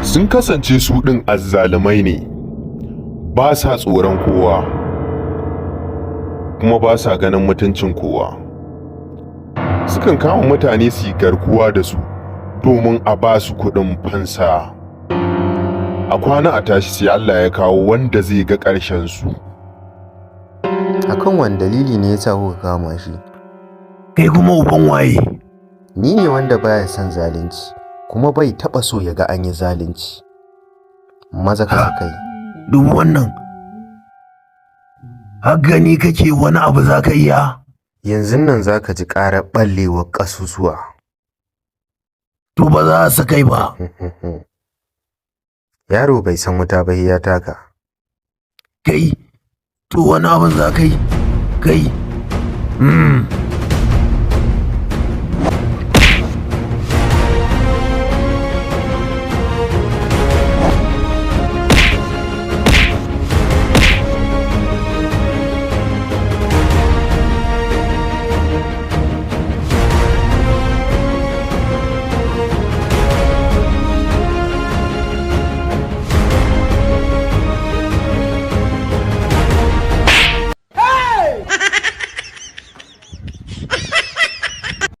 sun kasance su ɗin azzalumai ne, ba sa tsoron kowa kuma ba sa ganin mutuncin kowa. Sukan kama mutane su yi garkuwa da su domin a ba su kuɗin fansa. A kwana a tashi sai Allah ya kawo wanda zai ga ƙarshen su. Akan wani dalili ne yasa kuka kama shi? Kai kuma uban waye? Ni ne wanda baya son zalunci, kuma bai taɓa so ya ga an yi zalunci. Maza ka kai. Duk wannan har gani kake wani abu za ka iya? Yanzu nan za ka ji ƙarar ɓallewar ƙasusuwa. To ba za su kai ba. Yaro bai san wuta ba ya taka. Kai, to wani abin za ka yi? Kai,